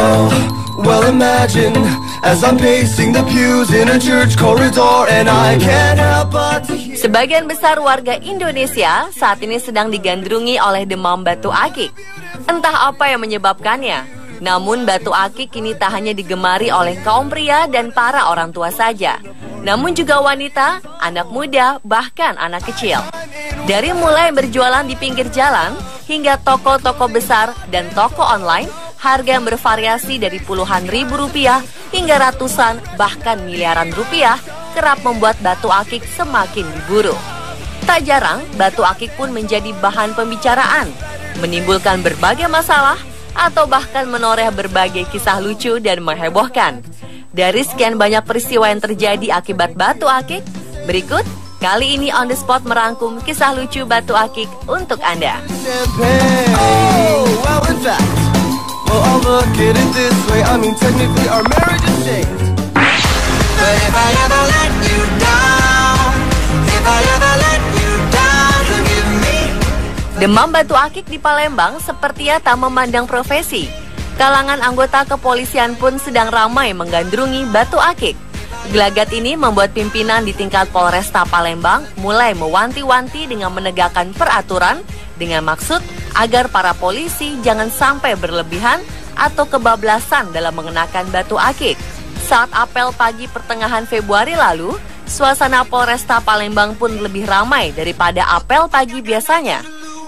Oh, well imagine as I'm pacing the pews in a church corridor and I can't help but to hear. Sebagian besar warga Indonesia saat ini sedang digandrungi oleh demam batu akik. Entah apa yang menyebabkannya. Namun batu akik kini tak hanya digemari oleh kaum pria dan para orang tua saja, namun juga wanita, anak muda, bahkan anak kecil. Dari mulai berjualan di pinggir jalan hingga toko-toko besar dan toko online, harga yang bervariasi dari puluhan ribu rupiah hingga ratusan bahkan miliaran rupiah kerap membuat batu akik semakin diburu. Tak jarang, batu akik pun menjadi bahan pembicaraan, menimbulkan berbagai masalah atau bahkan menoreh berbagai kisah lucu dan menghebohkan. Dari sekian banyak peristiwa yang terjadi akibat batu akik, berikut kali ini On The Spot merangkum kisah lucu batu akik untuk Anda. Demam batu akik di Palembang sepertinya tak memandang profesi. Kalangan anggota kepolisian pun sedang ramai menggandrungi batu akik. Gelagat ini membuat pimpinan di tingkat Polresta Palembang mulai mewanti-wanti dengan menegakkan peraturan dengan maksud agar para polisi jangan sampai berlebihan atau kebablasan dalam mengenakan batu akik. Saat apel pagi pertengahan Februari lalu, suasana Polresta Palembang pun lebih ramai daripada apel pagi biasanya.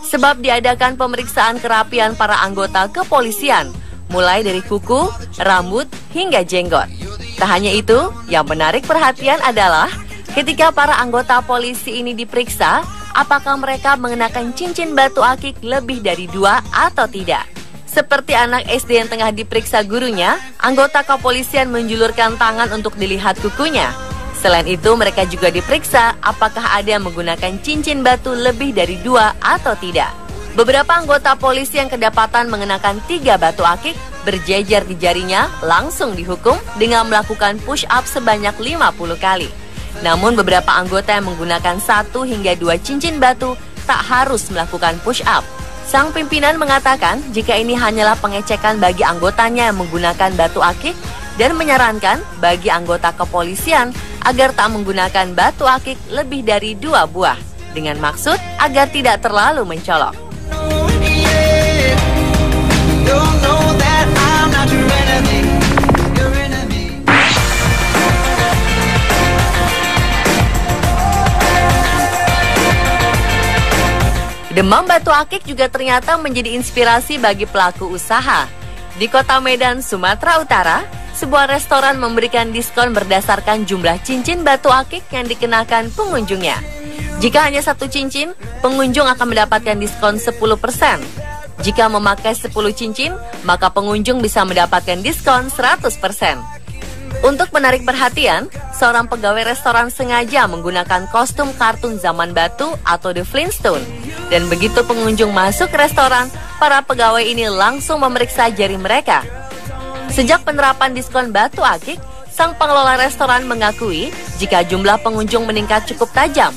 Sebab diadakan pemeriksaan kerapian para anggota kepolisian, mulai dari kuku, rambut, hingga jenggot. Tak hanya itu, yang menarik perhatian adalah ketika para anggota polisi ini diperiksa, apakah mereka mengenakan cincin batu akik lebih dari 2 atau tidak. Seperti anak SD yang tengah diperiksa gurunya, anggota kepolisian menjulurkan tangan untuk dilihat kukunya. Selain itu, mereka juga diperiksa apakah ada yang menggunakan cincin batu lebih dari 2 atau tidak. Beberapa anggota polisi yang kedapatan mengenakan 3 batu akik berjejer di jarinya langsung dihukum dengan melakukan push up sebanyak 50 kali. Namun beberapa anggota yang menggunakan 1 hingga 2 cincin batu tak harus melakukan push up. Sang pimpinan mengatakan jika ini hanyalah pengecekan bagi anggotanya yang menggunakan batu akik dan menyarankan bagi anggota kepolisian agar tak menggunakan batu akik lebih dari 2 buah, dengan maksud agar tidak terlalu mencolok. Demam batu akik juga ternyata menjadi inspirasi bagi pelaku usaha. Di kota Medan, Sumatera Utara, sebuah restoran memberikan diskon berdasarkan jumlah cincin batu akik yang dikenakan pengunjungnya. Jika hanya 1 cincin, pengunjung akan mendapatkan diskon 10%. Jika memakai 10 cincin, maka pengunjung bisa mendapatkan diskon 100%. Untuk menarik perhatian, seorang pegawai restoran sengaja menggunakan kostum kartun zaman batu atau The Flintstone. Dan begitu pengunjung masuk ke restoran, para pegawai ini langsung memeriksa jari mereka. Sejak penerapan diskon batu akik, sang pengelola restoran mengakui jika jumlah pengunjung meningkat cukup tajam.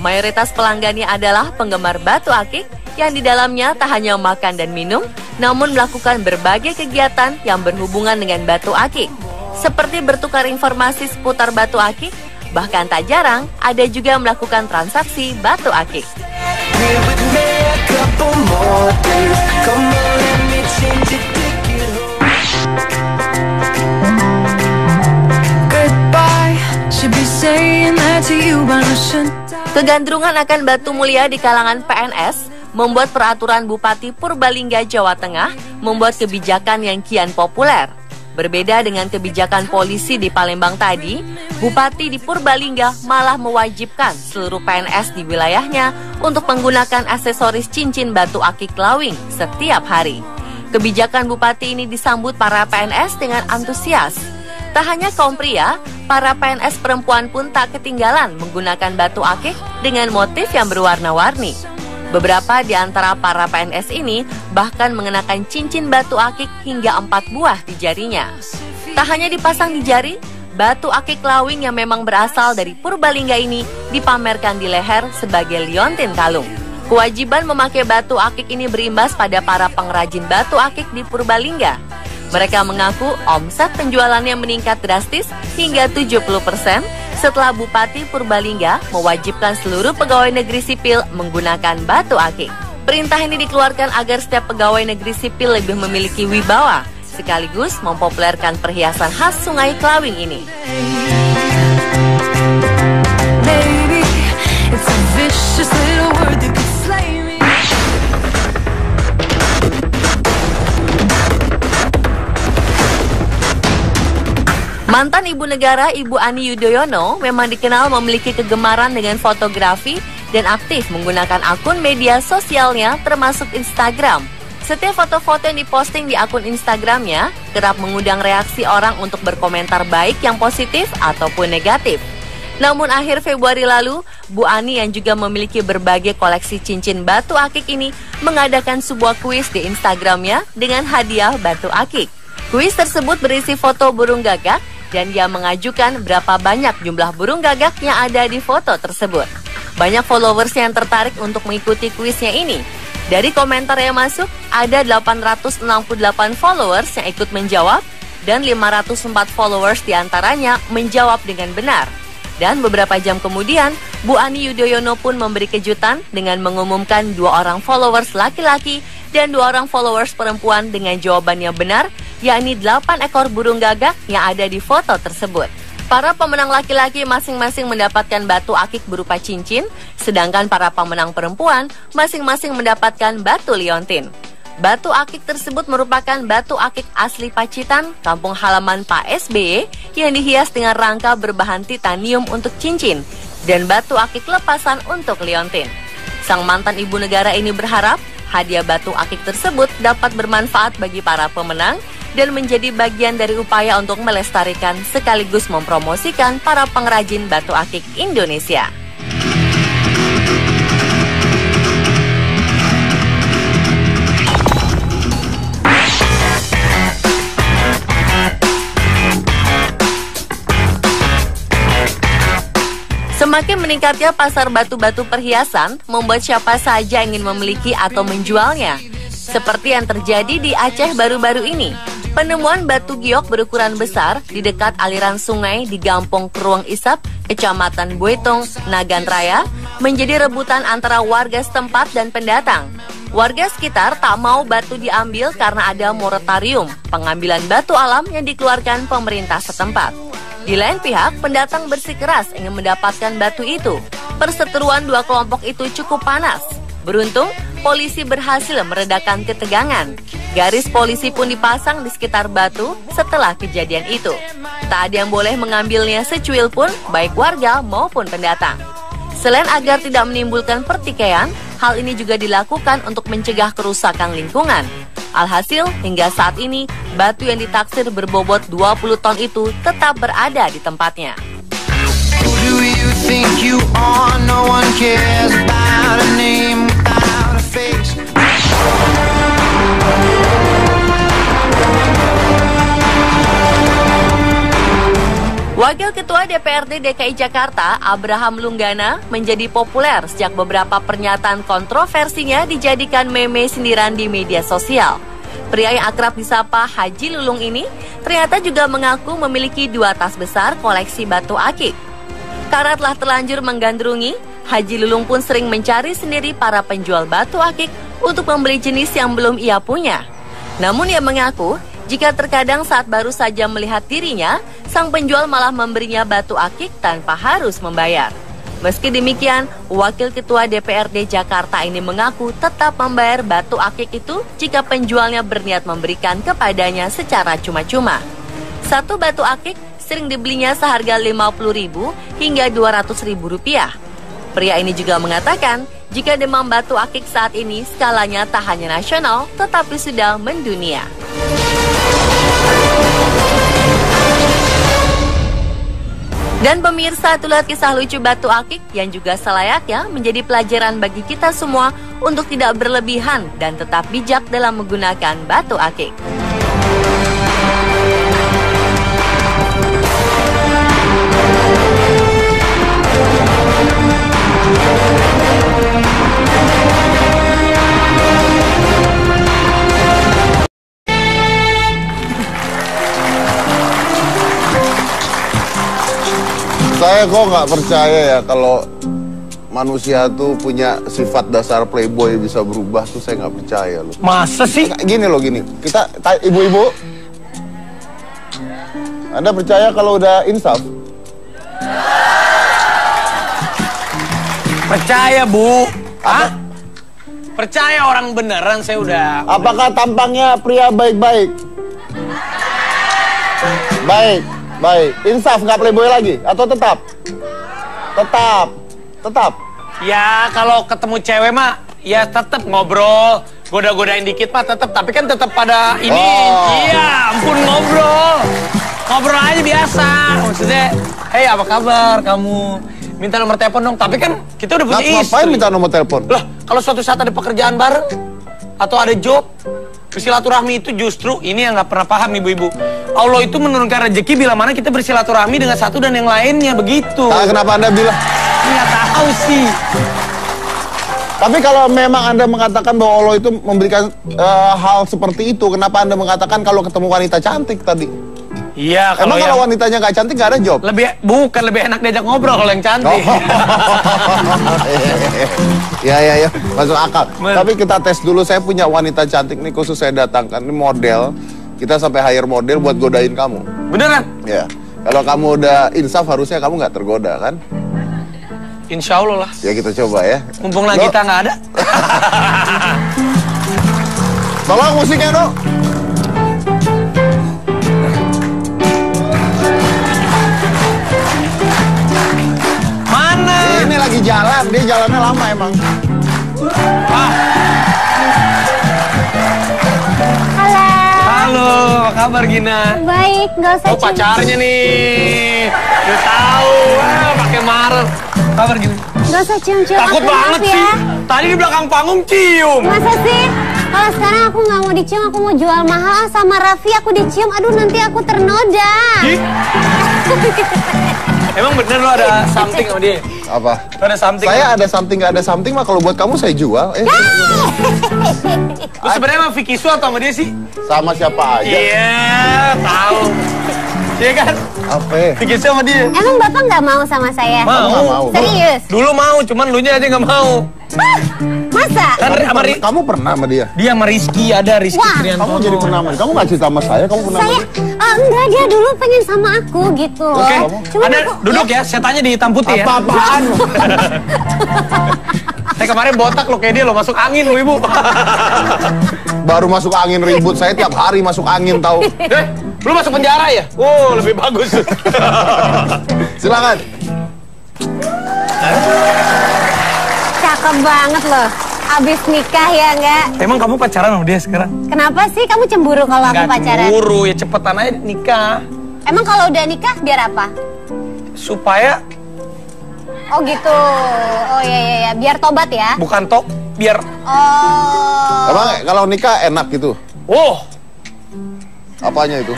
Mayoritas pelanggannya adalah penggemar batu akik yang di dalamnya tak hanya makan dan minum, namun melakukan berbagai kegiatan yang berhubungan dengan batu akik. Seperti bertukar informasi seputar batu akik, bahkan tak jarang ada juga melakukan transaksi batu akik. Kegandrungan akan batu mulia di kalangan PNS membuat peraturan Bupati Purbalingga, Jawa Tengah membuat kebijakan yang kian populer. Berbeda dengan kebijakan polisi di Palembang tadi, Bupati di Purbalingga malah mewajibkan seluruh PNS di wilayahnya untuk menggunakan aksesoris cincin batu akik lawing setiap hari. Kebijakan Bupati ini disambut para PNS dengan antusias. Tak hanya kaum pria, para PNS perempuan pun tak ketinggalan menggunakan batu akik dengan motif yang berwarna-warni. Beberapa di antara para PNS ini bahkan mengenakan cincin batu akik hingga 4 buah di jarinya. Tak hanya dipasang di jari, batu akik lawing yang memang berasal dari Purbalingga ini dipamerkan di leher sebagai liontin kalung. Kewajiban memakai batu akik ini berimbas pada para pengrajin batu akik di Purbalingga. Mereka mengaku omset penjualannya meningkat drastis hingga 70% setelah Bupati Purbalingga mewajibkan seluruh pegawai negeri sipil menggunakan batu akik. Perintah ini dikeluarkan agar setiap pegawai negeri sipil lebih memiliki wibawa, sekaligus mempopulerkan perhiasan khas Sungai Klawing ini. Baby, it's a vicious little word that could slay me. Mantan Ibu Negara Ibu Ani Yudhoyono memang dikenal memiliki kegemaran dengan fotografi dan aktif menggunakan akun media sosialnya termasuk Instagram. Setiap foto-foto yang diposting di akun Instagramnya kerap mengundang reaksi orang untuk berkomentar baik yang positif ataupun negatif. Namun akhir Februari lalu, Bu Ani yang juga memiliki berbagai koleksi cincin batu akik ini mengadakan sebuah kuis di Instagramnya dengan hadiah batu akik. Kuis tersebut berisi foto burung gagak dan dia mengajukan berapa banyak jumlah burung gagak yang ada di foto tersebut. Banyak followers yang tertarik untuk mengikuti kuisnya ini. Dari komentar yang masuk, ada 868 followers yang ikut menjawab dan 504 followers diantaranya menjawab dengan benar. Dan beberapa jam kemudian, Bu Ani Yudhoyono pun memberi kejutan dengan mengumumkan 2 orang followers laki-laki dan 2 orang followers perempuan dengan jawaban yang benar, yakni 8 ekor burung gagak yang ada di foto tersebut. Para pemenang laki-laki masing-masing mendapatkan batu akik berupa cincin, sedangkan para pemenang perempuan masing-masing mendapatkan batu liontin. Batu akik tersebut merupakan batu akik asli Pacitan, kampung halaman Pak SBY, yang dihias dengan rangka berbahan titanium untuk cincin, dan batu akik lepasan untuk liontin. Sang mantan ibu negara ini berharap hadiah batu akik tersebut dapat bermanfaat bagi para pemenang dan menjadi bagian dari upaya untuk melestarikan sekaligus mempromosikan para pengrajin batu akik Indonesia. Semakin meningkatnya pasar batu-batu perhiasan membuat siapa saja ingin memiliki atau menjualnya. Seperti yang terjadi di Aceh baru-baru ini. Penemuan batu giok berukuran besar di dekat aliran sungai di Gampong Keruang Isap, Kecamatan Boitong, Nagan Raya, menjadi rebutan antara warga setempat dan pendatang. Warga sekitar tak mau batu diambil karena ada moratorium pengambilan batu alam yang dikeluarkan pemerintah setempat. Di lain pihak, pendatang bersikeras ingin mendapatkan batu itu. Perseteruan 2 kelompok itu cukup panas. Beruntung, polisi berhasil meredakan ketegangan. Garis polisi pun dipasang di sekitar batu setelah kejadian itu. Tak ada yang boleh mengambilnya secuil pun, baik warga maupun pendatang. Selain agar tidak menimbulkan pertikaian, hal ini juga dilakukan untuk mencegah kerusakan lingkungan. Alhasil, hingga saat ini, batu yang ditaksir berbobot 20 ton itu tetap berada di tempatnya. Who do you think you are? No one cares about a name without a face. Wakil Ketua DPRD DKI Jakarta, Abraham Lunggana, menjadi populer sejak beberapa pernyataan kontroversinya dijadikan meme sindiran di media sosial. Pria yang akrab disapa Haji Lulung ini ternyata juga mengaku memiliki 2 tas besar koleksi batu akik. Karena telah terlanjur menggandrungi, Haji Lulung pun sering mencari sendiri para penjual batu akik untuk membeli jenis yang belum ia punya. Namun ia mengaku, jika terkadang saat baru saja melihat dirinya, sang penjual malah memberinya batu akik tanpa harus membayar. Meski demikian, Wakil Ketua DPRD Jakarta ini mengaku tetap membayar batu akik itu jika penjualnya berniat memberikan kepadanya secara cuma-cuma. Satu batu akik sering dibelinya seharga Rp50.000 hingga Rp200.000. Pria ini juga mengatakan, jika demam batu akik saat ini skalanya tak hanya nasional, tetapi sudah mendunia. Dan pemirsa, itulah kisah lucu batu akik yang juga selayaknya menjadi pelajaran bagi kita semua untuk tidak berlebihan dan tetap bijak dalam menggunakan batu akik. Saya kok nggak percaya ya kalau manusia tuh punya sifat dasar playboy bisa berubah tuh, saya nggak percaya loh. Masa sih? Gini loh, gini. Kita, ibu-ibu, Anda percaya kalau udah insaf? Percaya, Bu. Hah? Percaya orang beneran saya udah. Apakah tampangnya pria baik-baik? Baik, baik. Insaf, nggak playboy lagi? Atau tetap? Tetap. Ya kalau ketemu cewek mah ya tetap ngobrol, goda-godain dikit mah tetap, tapi kan tetap pada ini. Oh. Iya, ampun ngobrol. Ngobrol aja biasa. Maksudnya, "Hey, apa kabar kamu? Minta nomor telepon dong." Tapi kan kita udah punya istri. Ngapain minta nomor telepon? Lah, kalau suatu saat ada pekerjaan bareng atau ada job, bersilaturahmi itu justru ini yang nggak pernah paham ibu-ibu. Allah itu menurunkan rezeki bila mana kita bersilaturahmi dengan satu dan yang lainnya, begitu. Nah, kenapa Anda bilang? Nggak tahu sih. Tapi kalau memang Anda mengatakan bahwa Allah itu memberikan hal seperti itu, kenapa Anda mengatakan kalau ketemu wanita cantik tadi? Iya, Emang kalau wanitanya nggak cantik nggak ada job? Bukan lebih enak diajak ngobrol kalau yang cantik. Ya, masuk akal. Tapi kita tes dulu, saya punya wanita cantik nih khusus saya datangkan, ini model. Kita sampai hire model buat godain kamu. Beneran? Ya, kalau kamu udah insaf harusnya kamu nggak tergoda kan? Insya Allah lah. Ya kita coba ya. Mumpung lagi kita nggak ada. Tolong musiknya dong. Mana? Ini lagi jalan, dia jalannya lama emang. Halo, apa kabar Gina? Baik, nggak usah Oh, pacarnya nih. Udah tahu, pakai marah. Kabar Gina? Nggak usah cium-cium Takut aku, banget maaf sih. ya. Tadi di belakang panggung cium. Masa sih? Kalau sekarang aku nggak mau dicium, aku mau jual mahal sama Raffi, aku dicium, aduh nanti aku ternoda. Ih. Emang bener lo ada something sama dia? Apa? Lo ada something? Saya ada something, nggak ada something mah kalau buat kamu saya jual. Lo sebenarnya sama Vicky Su atau sama dia sih? Sama siapa aja? Iya, tahu. Iya kan? Apa? Vicky Su sama dia. Emang Bapak nggak mau sama saya? Kamu nggak mau? Serius? Dulu mau, cuman lu nya aja nggak mau. Hah? Masa? Kan sama Kamu pernah sama dia? dia sama Rizky, ada Rizky Wah. Triantono. Kamu jadi pernah sama dia? Kamu nggak cerita sama saya? Kamu pernah sama Saya, dia? enggak, dia dulu pengen sama aku gitu. Oke, Cuman Anda aku, duduk ya, setannya di hitam putih ya. Apa-apaan? Saya kemarin botak lo kayak dia lo masuk angin lo ibu. Baru masuk angin ribut, saya tiap hari masuk angin tahu. Lu masuk penjara ya? Oh, lebih bagus. Silakan. Cakep banget loh. Abis nikah ya enggak? Emang kamu pacaran sama dia sekarang? Kenapa sih kamu cemburu kalau aku Nggak pacaran? cemburu, ya cepetan aja nikah. Emang kalau udah nikah biar apa? Supaya Oh gitu. Oh iya, biar tobat ya. bukan tok, biar Oh. Emang kalau nikah enak gitu? Apanya itu?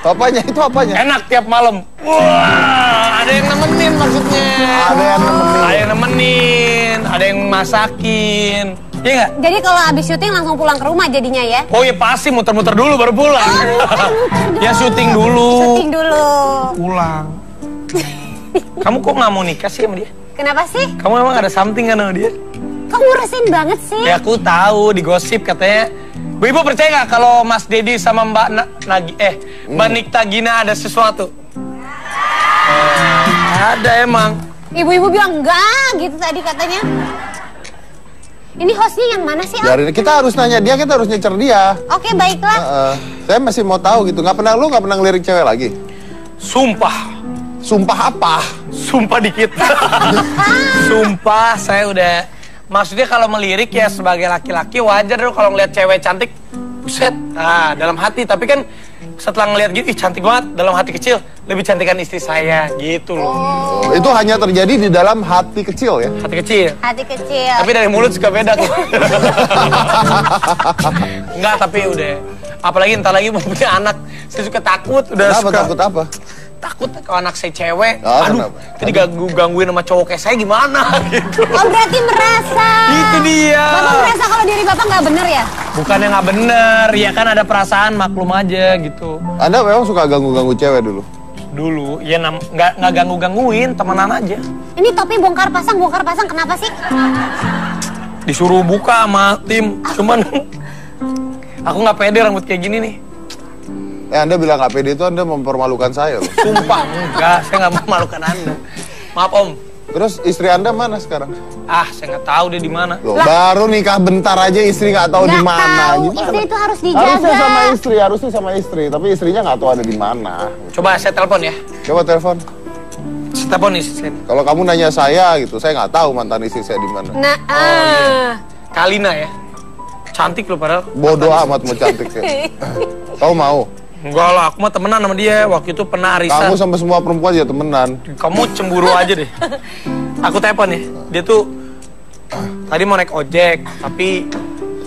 Apanya itu apanya? enak tiap malam. Wah, ada yang nemenin maksudnya. Ada yang nemenin. Ada yang nemenin, ada yang masakin. Iya nggak? Jadi kalau habis syuting langsung pulang ke rumah jadinya ya? Oh ya pasti muter-muter dulu baru pulang. Muter-muter dulu. Ya syuting dulu. Syuting dulu. Pulang. Kamu kok nggak mau nikah sih sama dia? Kenapa sih? Kamu emang ada something kan sama dia? Kok ngurusin banget sih? Ya aku tahu di gosip katanya. Bu Ibu percaya nggak kalau Mas Dedi sama Mbak Nikta Gina ada sesuatu? Ada emang. Ibu-ibu bilang enggak gitu tadi katanya. Ini hostnya yang mana sih? Om? Dari kita harus nanya dia, kita harus nyecer dia. Oke, baiklah. Saya masih mau tahu gitu. Nggak pernah ngelirik cewek lagi? Sumpah. Sumpah apa? Sumpah dikit. Sumpah saya udah. Maksudnya kalau melirik ya sebagai laki-laki wajar dong kalau ngeliat cewek cantik. Buset. Nah, dalam hati. Tapi kan setelah ngeliat gitu, ih cantik banget. Dalam hati kecil, lebih cantikan istri saya. Gitu loh. Oh, itu hanya terjadi di dalam hati kecil ya? Hati kecil. Hati kecil. Tapi dari mulut suka beda kok. Enggak, tapi udah. Apalagi entar lagi mau punya anak. Saya suka takut. Udah Kenapa suka. takut apa? Takut kalau anak saya cewek. Oh, Aduh, kenapa? jadi gangguin sama cowok kayak saya gimana gitu. Oh, berarti merasa. Itu dia. Bapak merasa kalau diri Bapak nggak bener ya? Bukannya nggak bener, ya kan ada perasaan maklum aja gitu. Anda memang suka ganggu-ganggu cewek dulu? Dulu, ya nggak gangguin, temenan aja. Ini topi bongkar pasang kenapa sih? Disuruh buka sama tim, cuman aku nggak pede rambut kayak gini nih. Anda bilang nggak pede itu Anda mempermalukan saya loh. Sumpah, enggak, saya nggak memalukan Anda. Maaf Om. Terus istri Anda mana sekarang? Saya nggak tahu dia di mana. Loh, baru nikah bentar aja istri nggak tahu di Nggak mana. tahu, Gimana? istri itu harus dijaga. Harusnya sama istri, tapi istrinya nggak tahu ada di mana. Coba saya telepon ya. Coba telepon. Saya telepon nih. Kalau kamu nanya saya gitu, saya nggak tahu mantan istri saya di mana. Nah, Kalina ya. Cantik loh padahal. Bodoh amat mau cantik ya. Tahu mau? Enggak lah, aku mah temenan sama dia. Waktu itu pernah arisan. Kamu sama semua perempuan ya temenan. Kamu cemburu aja deh. Aku telepon ya. Dia tuh tadi mau naik ojek, tapi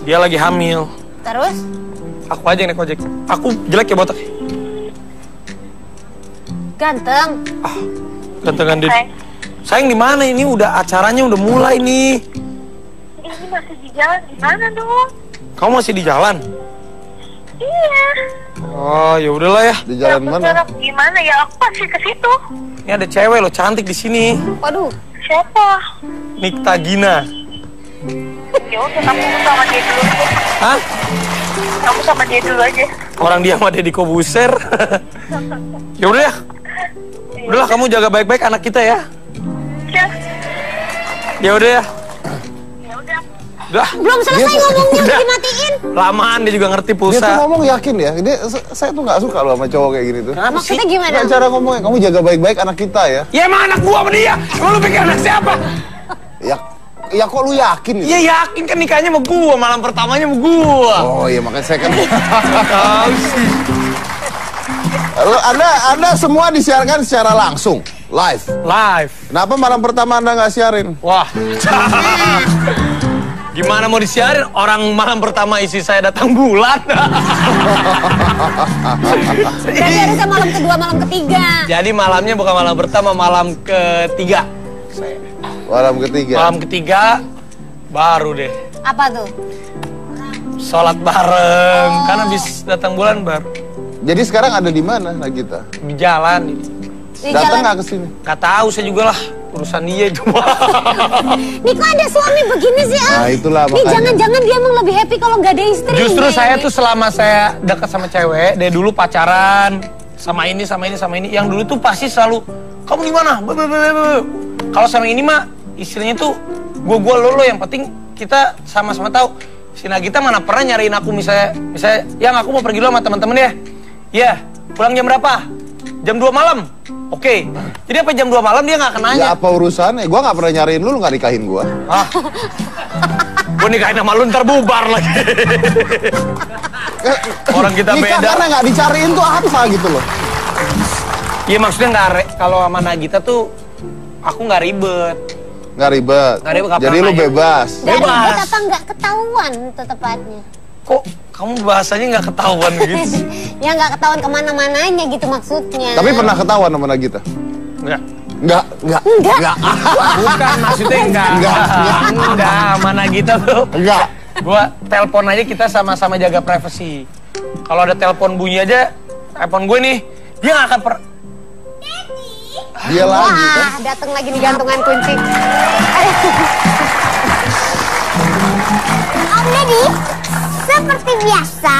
dia lagi hamil. terus? Aku aja yang naik ojek. Aku jelek ya botak. Ganteng. Gantengan dia. Sayang di mana ini? Udah acaranya udah mulai nih. Ini masih di jalan, gimana dong? Kamu masih di jalan? Iya. Oh, ya udahlah ya. Di jalan mana? Gimana ya? Aku pasti ke situ. Ini ada cewek loh cantik di sini. Waduh. Siapa? Nikta Gina. Ya udah, kamu sama dia dulu aja. Hah? Kamu sama dia dulu aja. Orang dia sama Deddy Kobuser. Ya udah ya. Udahlah, kamu jaga baik-baik anak kita ya. Ya. Ya udah ya. Ya udah. Udah. Belum selesai ngomongnya Udah. udah dimatiin. Lamaan dia juga ngerti Dia tuh pulsa. ngomong yakin ya. Saya tuh nggak suka loh sama cowok kayak gini tuh. Kenapa sih? Maksudnya gimana? Nggak, cara ngomongnya, kamu jaga baik-baik anak kita ya. Ya emang anak gua sama dia. Emang lu pikir anak siapa? Ya kok lu yakin gitu? Ya yakin kan nikahnya sama gua, malam pertamanya sama gua. Oh iya, makanya saya kan. Tahu sih. Anda semua disiarkan secara langsung, live. Live. Kenapa malam pertama Anda nggak siarin? Wah. Gimana mau disiarin? Orang malam pertama isi saya datang bulan. Berarti harusnya malam kedua, malam ketiga. Jadi malamnya bukan malam pertama, malam ketiga. Malam ketiga. Malam ketiga baru deh Apa tuh? sholat bareng. Karena habis datang bulan baru Jadi sekarang ada di mana Nagita? di jalan. Di Datang jalan. nggak ke sini? Gak tahu saya juga lah, urusan dia itu. Nih kok ada suami begini sih, ah? Nah, itulah Nih makanya. jangan-jangan dia emang lebih happy kalau nggak ada istri. Justru nih. saya tuh selama saya dekat sama cewek, dari dulu pacaran sama ini. Yang dulu tuh pasti selalu, kamu di mana? Kalau sama ini mah istrinya tuh gua lo, yang penting kita sama-sama tahu. Si Nagita mana pernah nyariin aku misalnya yang aku mau pergi dulu sama teman-teman ya. Ya, pulang jam berapa? Jam 2 malam. Oke. Jadi apa jam 2 malam dia nggak akan nanya. Ya apa urusannya? Gua nggak pernah nyariin lu nggak nikahin gua. Ah. Gua nikahin sama lu ntar bubar lagi. Orang kita Nikah beda. karena nggak dicariin tuh apa gitu loh? Iya maksudnya kalau sama Nagita tuh aku nggak ribet. Nggak ribet. Nggak ribet, nggak Jadi pernah lu nanya. bebas. Nggak Bebas. ribet apa nggak ketahuan tuh tepatnya? Kok kamu bahasanya nggak ketahuan gitu? Ya nggak ketahuan kemana-mananya gitu maksudnya. Tapi pernah ketahuan sama Nagita? Enggak. Nggak. Enggak. Bukan maksudnya enggak. Enggak, mana Nagita tuh. Enggak. Gua telepon aja kita sama-sama jaga privasi. Kalau ada telepon bunyi aja, telepon gue nih, dia nggak akan Dia lagi kan. Wah, datang lagi nih gantungan kunci. Om Deddy, seperti biasa,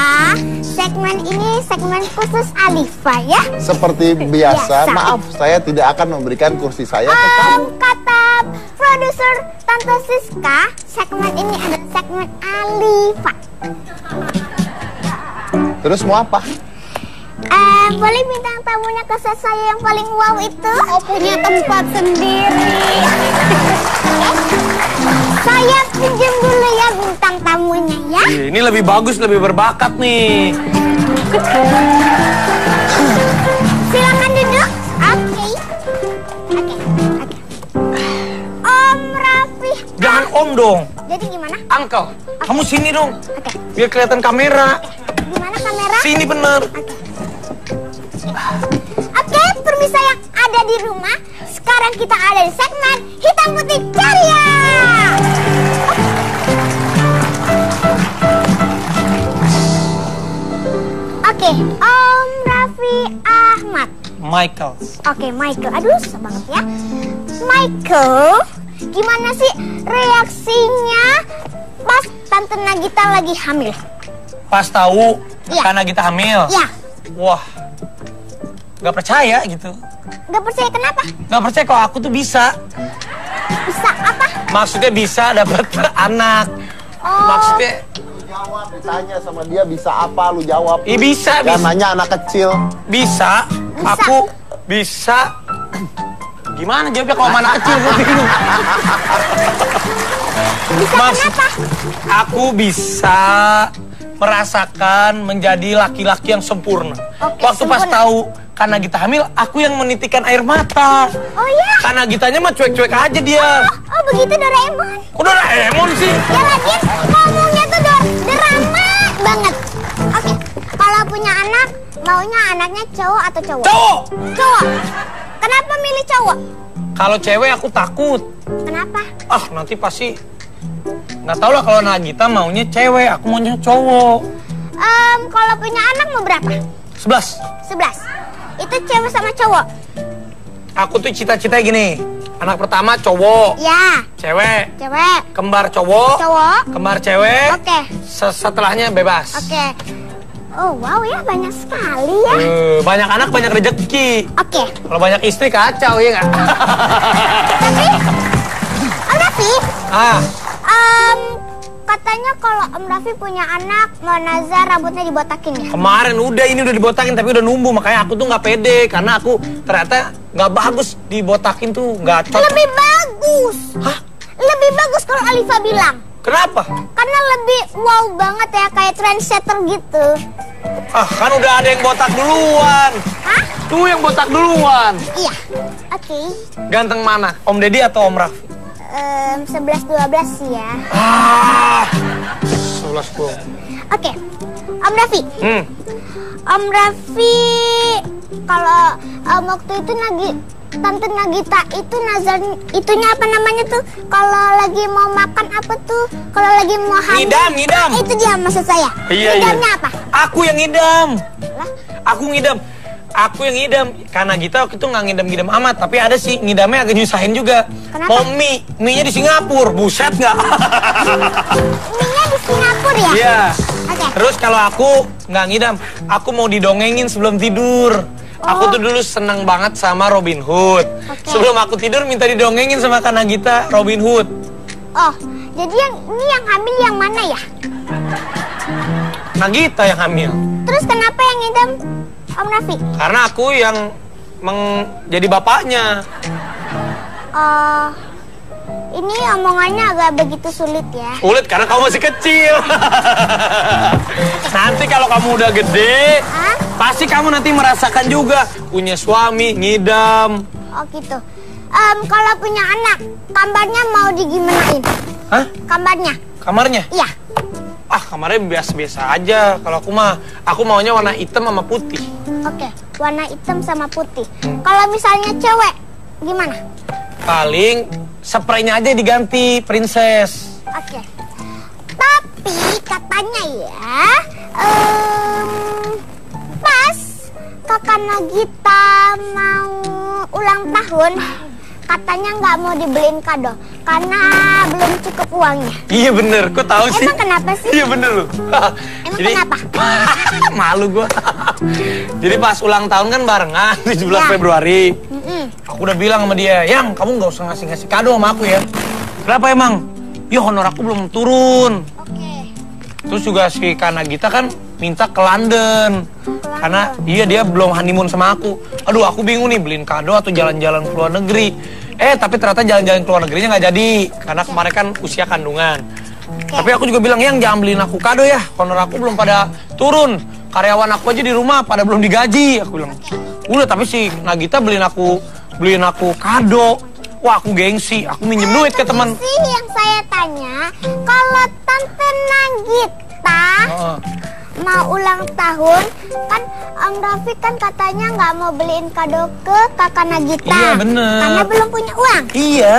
segmen ini segmen khusus Alifa ya. Seperti biasa, Biasa. maaf saya tidak akan memberikan kursi saya ke kamu. Kata produser Tante Siska, segmen ini adalah segmen Alifa. Terus mau apa? Boleh bintang tamunya ke set saya yang paling wow itu? Oh, punya tempat sendiri. Saya pinjam dulu ya bintang tamunya ya. Ini lebih bagus, lebih berbakat nih. Silakan duduk. Oke. Om Raffi. Jangan om dong, Jadi gimana? uncle. Kamu sini dong, Oke. biar kelihatan kamera. Gimana kamera? Sini bener. Oke, pemirsa yang ada di rumah, sekarang kita ada di segmen Hitam Putih Ceria. Oke, Om Raffi Raffi Ahmad. Michael. Oke, Michael. Aduh, susah banget ya. Michael, gimana sih reaksinya pas Tante Nagita lagi hamil? Pas tahu Iya. karena kita hamil. Ya, Wah, nggak percaya gitu. nggak percaya kenapa? Nggak percaya kalau aku tuh bisa. Bisa apa? Maksudnya bisa dapat anak. Oh, Maksudnya, Lu jawab, ditanya sama dia bisa apa, lu jawab. bisa, Jangan bisa. nanya anak kecil. Bisa. Bisa. Aku bisa. Gimana jawabnya kalau sama anak kecil? Gue bingung. bisa kenapa? Aku bisa merasakan menjadi laki-laki yang sempurna. Oke, Waktu pas sempurna. tahu karena Gita hamil, aku yang menitikan air mata. Oh ya? Karena Gitanya mah cuek-cuek aja dia. Oh begitu Doraemon. Kok Doraemon sih? Ya lagi ngomongnya tuh drama banget. Oke, kalau punya anak, maunya anaknya cowok atau cowok? Cowok! Cowok. Kenapa milih cowok? Kalau cewek aku takut. Kenapa? Ah, nanti pasti nggak tahu lah kalau Nagita maunya cewek, aku maunya cowok. Kalau punya anak mau berapa? 11. 11. Itu cewek sama cowok? Aku tuh cita-cita gini. Anak pertama cowok, Ya, cewek, cewek. kembar cowok, Cowok. kembar cewek. Oke. Setelahnya bebas. Oke. Oh wow ya, banyak sekali ya. Banyak anak banyak rezeki. Oke. Kalau banyak istri kacau ya nggak? Tapi, Om Raffi, Ah, katanya kalau Om Raffi punya anak, mau nazar rambutnya dibotakin ya? kemarin ini udah dibotakin tapi udah numbuh, makanya aku tuh nggak pede karena aku ternyata nggak bagus dibotakin tuh, nggak cocok. Lebih bagus. Hah? Lebih bagus kalau Alifa bilang. Kenapa? Karena lebih wow banget ya, kayak trendsetter gitu. Ah, kan udah ada yang botak duluan. Hah? Tuh yang botak duluan. Iya. Oke. Ganteng mana? Om Deddy atau Om Raffi? 11-12 sih ya. Ah, 11 bro. Oke. Om Raffi. Om Raffi, kalau waktu itu Tante Nagita itu nazar itunya apa namanya tuh? Kalau lagi mau makan apa tuh? Kalau lagi mau hamil. Ngidam. Itu dia maksud saya. Iya. Ngidamnya apa? Aku yang ngidam. Lah? Aku yang ngidam. Karena Gita waktu itu nggak ngidam-ngidam amat. Tapi ada sih ngidamnya agak nyusahin juga. Kenapa? Mau mie-nya di Singapura. Buset nggak? Mie-nya di Singapura ya? Iya. Oke. Terus kalau aku nggak ngidam, aku mau didongengin sebelum tidur. Aku tuh dulu seneng banget sama Robin Hood. Oke. Sebelum aku tidur minta didongengin sama Kak Nagita Robin Hood. Oh, jadi yang hamil yang mana ya? Nagita yang hamil. Terus kenapa yang ngidam Om Raffi? Karena aku yang jadi bapaknya. Oh, ini omongannya agak begitu sulit ya. Sulit karena kamu masih kecil. Nanti kalau kamu udah gede, Hah? pasti kamu nanti merasakan juga punya suami ngidam. Oh gitu. Kalau punya anak, kamarnya mau digimanain? Hah? Kamarnya? Kamarnya? Iya. Ah, kamarnya biasa-biasa aja. Kalau aku maunya warna hitam sama putih. Oke, warna hitam sama putih. Kalau misalnya cewek, gimana? Paling spraynya aja diganti, princess. Oke. Tapi katanya ya, pas Kakak Nagita mau ulang tahun, katanya nggak mau dibeliin kado karena belum cukup uangnya. Iya bener, kok tahu sih? Emang kenapa sih? Iya bener loh. Emang kenapa? Malu gua. Jadi pas ulang tahun kan barengan 17 Ya. Februari. Mm-mm. Aku udah bilang sama dia, Yang, kamu nggak usah ngasih kado sama aku ya. Kenapa emang? Ya honor aku belum turun. Oke. Terus juga si Kak Nagita kan minta ke London. Karena dia belum honeymoon sama aku. Aduh, aku bingung nih beliin kado atau jalan-jalan ke luar negeri. Tapi ternyata jalan-jalan ke luar negerinya nggak jadi. Karena kemarin kan usia kandungan. Tapi aku juga bilang, Yang, jangan beliin aku kado ya. Honor aku belum pada turun. Karyawan aku aja di rumah pada belum digaji. Aku bilang, udah tapi si Nagita beliin aku kado. Wah, aku gengsi. Aku minjem duit ke teman. Sih yang saya tanya, kalau Tante Nagita mau ulang tahun, kan Om Raffi kan katanya nggak mau beliin kado ke Kakak Nagita. Iya, bener. Karena belum punya uang. Iya.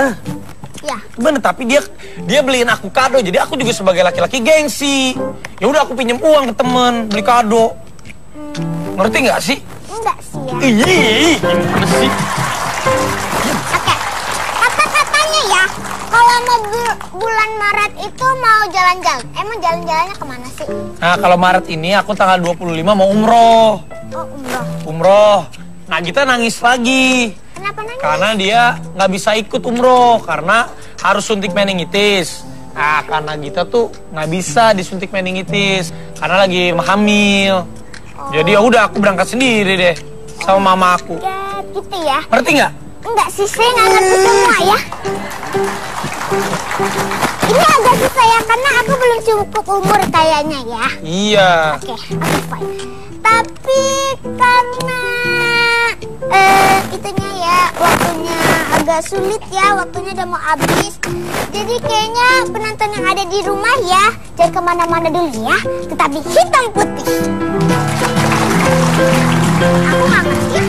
Ya. Bener, tapi dia beliin aku kado. Jadi aku juga sebagai laki-laki gengsi. Ya udah aku pinjem uang ke temen beli kado. Ngerti nggak sih? Enggak sih ya. Ih, gimana sih? Oke, kata-katanya ya, kalau mau bulan Maret itu mau jalan-jalan. Emang jalan-jalannya kemana sih? Nah, kalau Maret ini aku tanggal 25 mau umroh. Oh, umroh. Umroh. Nah, kita nangis lagi. Kenapa nangis? Karena dia nggak bisa ikut umroh karena harus suntik meningitis. Nah, karena kita tuh nggak bisa disuntik meningitis karena lagi hamil. Jadi ya udah aku berangkat sendiri deh sama mama aku. Ya, gitu ya. Ngerti nggak? Enggak sih, saya nggak ngerti semua ya. Ini agak susah ya, karena aku belum cukup umur kayaknya ya. Iya. Oke, fine. Tapi karena itunya ya, waktunya agak sulit ya, waktunya udah mau habis. Jadi kayaknya penonton yang ada di rumah ya, jangan kemana-mana dulu ya, tetap di Hitam Putih. Aku nggak ngerti ya.